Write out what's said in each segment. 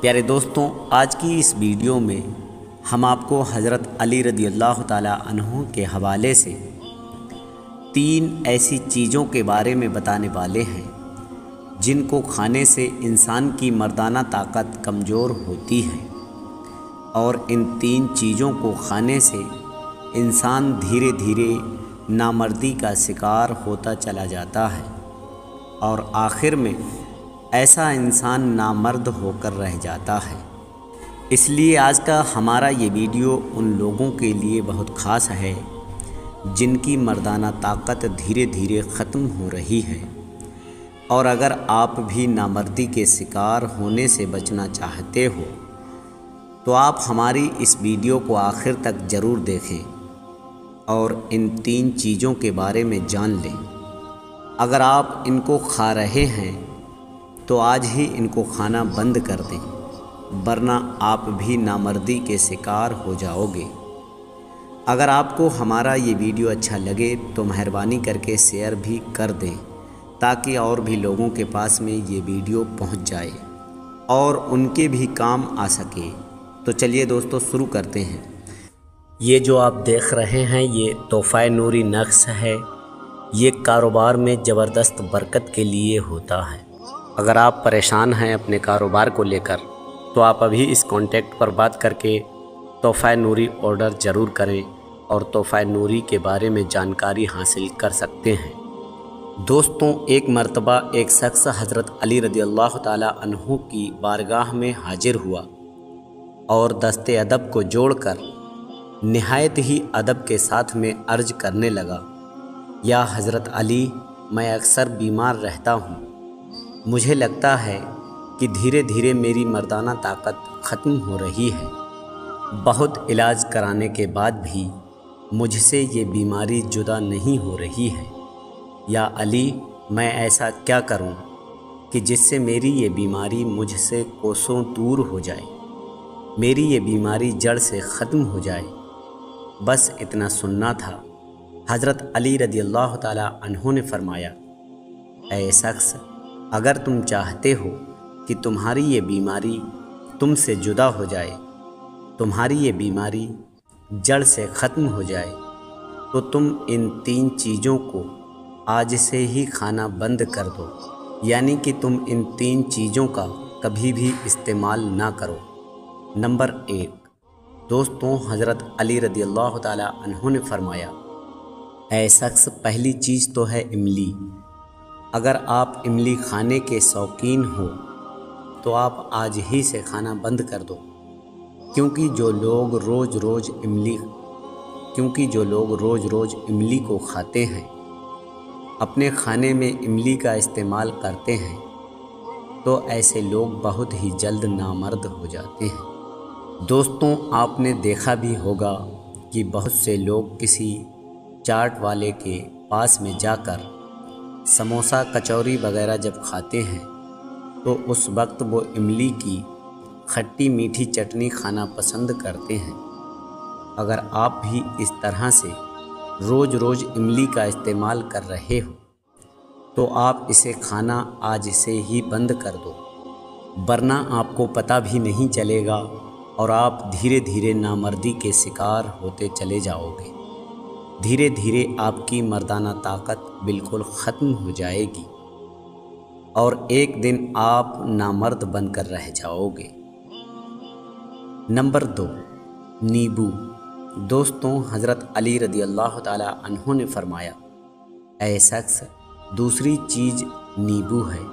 پیارے دوستوں، آج کی اس ویڈیو میں ہم آپ کو حضرت علی رضی اللہ تعالی عنہ کے حوالے سے 3 ایسی چیزوں کے بارے میں بتانے والے ہیں جن کو کھانے سے انسان کی مردانہ طاقت کمزور ہوتی ہے، اور ان 3 چیزوں کو کھانے سے انسان دھیرے دھیرے نامردی کا شکار ہوتا چلا جاتا ہے اور آخر میں ایسا انسان نامرد ہو کر رہ جاتا ہے۔ اس لیے آج کا ہمارا یہ ویڈیو ان لوگوں کے لیے بہت خاص ہے جن کی مردانہ طاقت دھیرے دھیرے ختم ہو رہی ہے، اور اگر آپ بھی نامردی کے شکار ہونے سے بچنا چاہتے ہو تو آپ ہماری اس ویڈیو کو آخر تک ضرور دیکھیں اور ان 3 چیزوں کے بارے میں جان لیں۔ اگر آپ ان کو کھا رہے ہیں تو آج ہی ان کو کھانا بند کر دیں، ورنہ آپ بھی نامردی کے شکار ہو جاؤ گے۔ اگر آپ کو ہمارا یہ ویڈیو اچھا لگے تو مہربانی کر کے شیئر بھی کر دیں تاکہ اور بھی لوگوں کے پاس میں یہ ویڈیو پہنچ جائے اور ان کے بھی کام آ سکے۔ تو چلیے دوستو شروع کرتے ہیں۔ یہ جو آپ دیکھ رہے ہیں یہ تحفہ نوری نقش ہے۔ یہ کاروبار میں زبردست برکت کے لیے ہوتا ہے۔ اگر آپ پریشان ہیں اپنے کاروبار کو لے کر تو آپ ابھی اس کانٹیکٹ پر بات کر کے تحفہ نوری آرڈر ضرور کریں اور تحفہ نوری کے بارے میں جانکاری حاصل کر سکتے ہیں۔ دوستوں، ایک مرتبہ ایک شخص حضرت علی رضی اللہ تعالی عنہ کی بارگاہ میں حاضر ہوا اور دست ادب کو جوڑ کر نہایت ہی ادب کے ساتھ میں عرض کرنے لگا، یا حضرت علی، میں اکثر بیمار رہتا ہوں۔ مجھے لگتا ہے کہ دھیرے دھیرے میری مردانہ طاقت ختم ہو رہی ہے۔ بہت علاج کرانے کے بعد بھی مجھ سے یہ بیماری جدا نہیں ہو رہی ہے۔ یا علی، میں ایسا کیا کروں کہ جس سے میری یہ بیماری مجھ سے کوسوں دور ہو جائے، میری یہ بیماری جڑ سے ختم ہو جائے؟ بس اتنا سننا تھا۔ حضرت علی رضی اللہ تعالی عنہ نے فرمایا، اے شخص، اگر تم چاہتے ہو کہ تمہاری یہ بیماری تم سے جدا ہو جائے، تمہاری یہ بیماری جڑ سے ختم ہو جائے، تو تم ان 3 چیزوں کو آج سے ہی کھانا بند کر دو، یعنی کہ تم ان 3 چیزوں کا کبھی بھی استعمال نہ کرو۔ نمبر 1، دوستوں، حضرت علی رضی اللہ تعالی عنہ نے فرمایا، اے شخص، پہلی چیز تو ہے املی۔ اگر آپ املی کھانے کے شوقین ہو تو آپ آج ہی سے کھانا بند کر دو، کیونکہ جو لوگ روز روز املی کو کھاتے ہیں، اپنے کھانے میں املی کا استعمال کرتے ہیں، تو ایسے لوگ بہت ہی جلد نامرد ہو جاتے ہیں۔ دوستوں، آپ نے دیکھا بھی ہوگا کہ بہت سے لوگ کسی چاٹ والے کے پاس میں جا کر سموسہ، کچوری وغیرہ جب کھاتے ہیں تو اس وقت وہ املی کی کھٹی میٹھی چٹنی کھانا پسند کرتے ہیں۔ اگر آپ بھی اس طرح سے روز املی کا استعمال کر رہے ہو تو آپ اسے کھانا آج سے ہی بند کر دو، ورنہ آپ کو پتہ بھی نہیں چلے گا اور آپ دھیرے دھیرے نامردی کے شکار ہوتے چلے جاؤ گے۔ دھیرے دھیرے آپ کی مردانہ طاقت بالکل ختم ہو جائے گی اور ایک دن آپ نامرد بن کر رہ جاؤ گے۔ نمبر 2، نیبو۔ دوستوں، حضرت علی رضی اللہ تعالی عنہ نے فرمایا، اے شخص، دوسری چیز نیبو ہے۔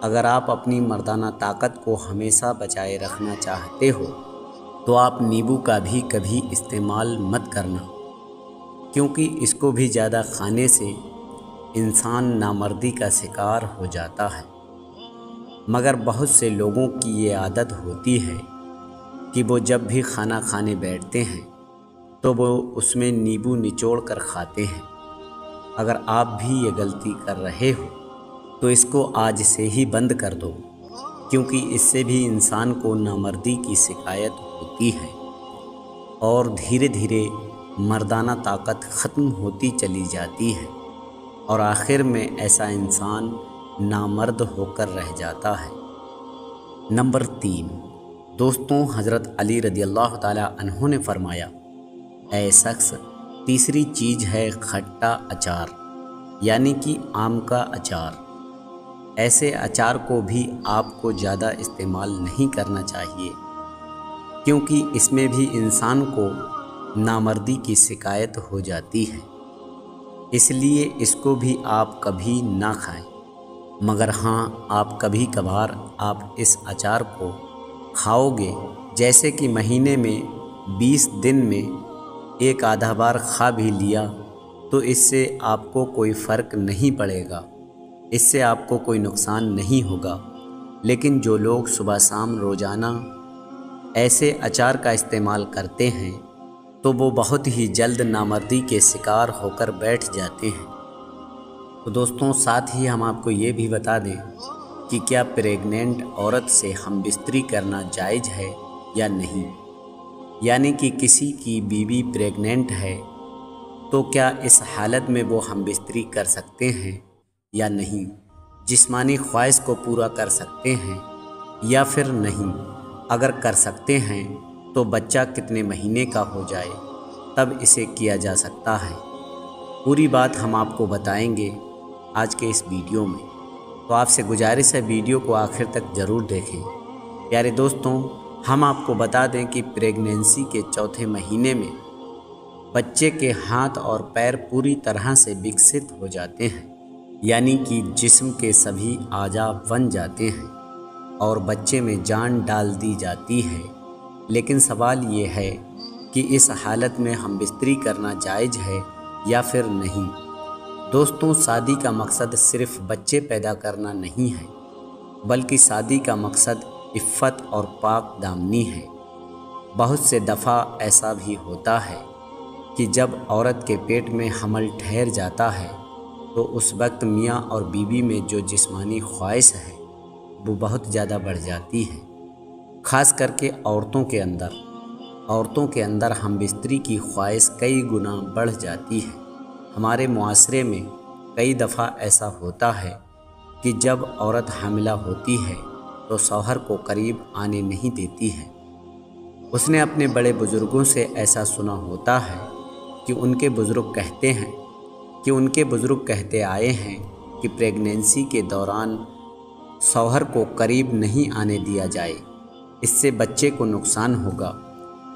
اگر آپ اپنی مردانہ طاقت کو ہمیشہ بچائے رکھنا چاہتے ہو تو آپ نیبو کا بھی کبھی استعمال مت کرنا، کیونکہ اس کو بھی زیادہ کھانے سے انسان نامردی کا شکار ہو جاتا ہے۔ مگر بہت سے لوگوں کی یہ عادت ہوتی ہے کہ وہ جب بھی کھانا کھانے بیٹھتے ہیں تو وہ اس میں نیبو نچوڑ کر کھاتے ہیں۔ اگر آپ بھی یہ غلطی کر رہے ہو تو اس کو آج سے ہی بند کر دو، کیونکہ اس سے بھی انسان کو نامردی کی شکایت ہوتی ہے اور دھیرے دھیرے مردانہ طاقت ختم ہوتی چلی جاتی ہے اور آخر میں ایسا انسان نامرد ہو کر رہ جاتا ہے۔ नंबर 3, दोस्तों हज़रत अली रज़ी अल्लाह ताला अन्हु ने फरमाया, ऐ शख्स, तीसरी चीज़ है खट्टा अचार, यानी कि आम का अचार। ऐसे अचार को भी आपको ज़्यादा इस्तेमाल नहीं करना चाहिए, क्योंकि इसमें भी इंसान को नामर्दी की शिकायत हो जाती है, इसलिए इसको भी आप कभी ना खाएं। मगर हाँ, आप कभी कभार आप इस अचार को खाओगे, जैसे कि महीने में 20 दिन में एक आधा बार खा भी लिया, तो इससे आपको कोई फ़र्क नहीं पड़ेगा, इससे आपको कोई नुकसान नहीं होगा। लेकिन जो लोग सुबह शाम रोज़ाना ऐसे अचार का इस्तेमाल करते हैं, तो वो बहुत ही जल्द नामर्दी के शिकार होकर बैठ जाते हैं। तो दोस्तों, साथ ही हम आपको ये भी बता दें कि क्या प्रेग्नेंट औरत से हम बिस्तरी करना जायज़ है या नहीं। यानी कि किसी की बीवी प्रेग्नेंट है, तो क्या इस हालत में वो हम बिस्तरी कर सकते हैं या नहीं, जिस्मानी ख्वाहिश को पूरा कर सकते हैं या फिर नहीं। अगर कर सकते हैं तो बच्चा कितने महीने का हो जाए तब इसे किया जा सकता है। पूरी बात हम आपको बताएंगे आज के इस वीडियो में, तो आपसे गुजारिश है वीडियो को आखिर तक ज़रूर देखें। प्यारे दोस्तों, हम आपको बता दें कि प्रेगनेंसी के चौथे महीने में बच्चे के हाथ और पैर पूरी तरह से विकसित हो जाते हैं, यानी कि जिस्म के सभी आज़ा बन जाते हैं और बच्चे में जान डाल दी जाती है। लेकिन सवाल ये है कि इस हालत में हम बिस्तरी करना जायज़ है या फिर नहीं। दोस्तों, शादी का मकसद सिर्फ़ बच्चे पैदा करना नहीं है, बल्कि शादी का मकसद इफ़्फ़त और पाक दामनी है। बहुत से दफ़ा ऐसा भी होता है कि जब औरत के पेट में हमल ठहर जाता है, तो उस वक्त मियाँ और बीवी में जो जिस्मानी ख्वाहिश है वो बहुत ज़्यादा बढ़ जाती है। ख़ास करके औरतों के अंदर हम बिस्तरी की ख्वाहिश कई गुना बढ़ जाती है। हमारे मुआशरे में कई दफ़ा ऐसा होता है कि जब औरत हामिला होती है तो शौहर को करीब आने नहीं देती है। उसने अपने बड़े बुज़ुर्गों से ऐसा सुना होता है कि उनके बुज़ुर्ग कहते आए हैं कि प्रेगनेंसी के दौरान शौहर को करीब नहीं आने दिया जाए, इससे बच्चे को नुकसान होगा।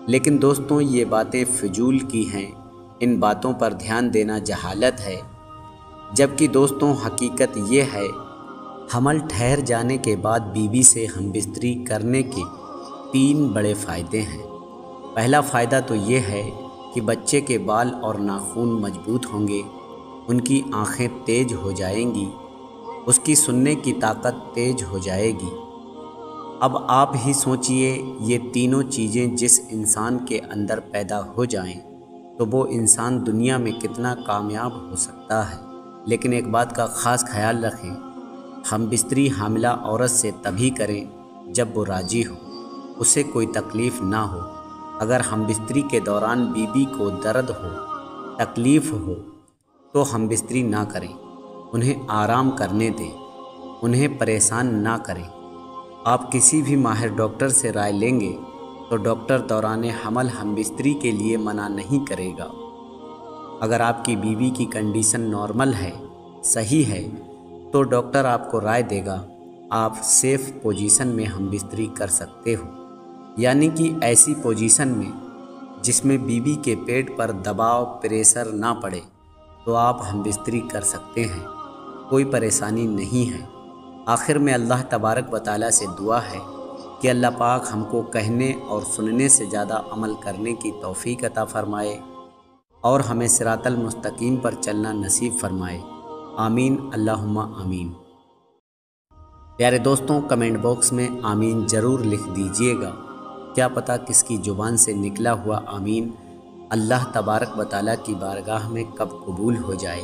लेकिन दोस्तों, ये बातें फिजूल की हैं, इन बातों पर ध्यान देना जहालत है। जबकि दोस्तों, हकीकत ये है, हमल ठहर जाने के बाद बीवी से हम बिस्तरी करने के 3 बड़े फ़ायदे हैं। पहला फ़ायदा तो ये है कि बच्चे के बाल और नाखून मजबूत होंगे, उनकी आँखें तेज हो जाएंगी, उसकी सुनने की ताकत तेज हो जाएगी। अब आप ही सोचिए, ये तीनों चीज़ें जिस इंसान के अंदर पैदा हो जाएं, तो वो इंसान दुनिया में कितना कामयाब हो सकता है। लेकिन एक बात का ख़ास ख्याल रखें, हम बिस्तरी हामिला औरत से तभी करें जब वो राज़ी हो, उसे कोई तकलीफ़ ना हो। अगर हम बिस्तरी के दौरान बीवी को दर्द हो, तकलीफ़ हो, तो हम बिस्तरी ना करें, उन्हें आराम करने दें, उन्हें परेशान ना करें। आप किसी भी माहिर डॉक्टर से राय लेंगे तो डॉक्टर दौरान हमल हम बिस्तरी के लिए मना नहीं करेगा। अगर आपकी बीवी की कंडीशन नॉर्मल है, सही है, तो डॉक्टर आपको राय देगा आप सेफ़ पोजीशन में हम बिस्तरी कर सकते हो, यानी कि ऐसी पोजीशन में जिसमें बीवी के पेट पर दबाव प्रेशर ना पड़े, तो आप हम बिस्तरी कर सकते हैं, कोई परेशानी नहीं है। आखिर में अल्लाह तबारक व तआला से दुआ है कि अल्लाह पाक हमको कहने और सुनने से ज़्यादा अमल करने की तौफ़ीक अता फ़रमाए और हमें सिरातल मुस्तकीम पर चलना नसीब फ़रमाए। आमीन अल्लाहुम्मा आमीन। प्यारे दोस्तों, कमेंट बॉक्स में आमीन ज़रूर लिख दीजिएगा। क्या पता किसकी ज़ुबान से निकला हुआ आमीन अल्लाह तबारक व तआला की बारगाह में कब कबूल हो जाए।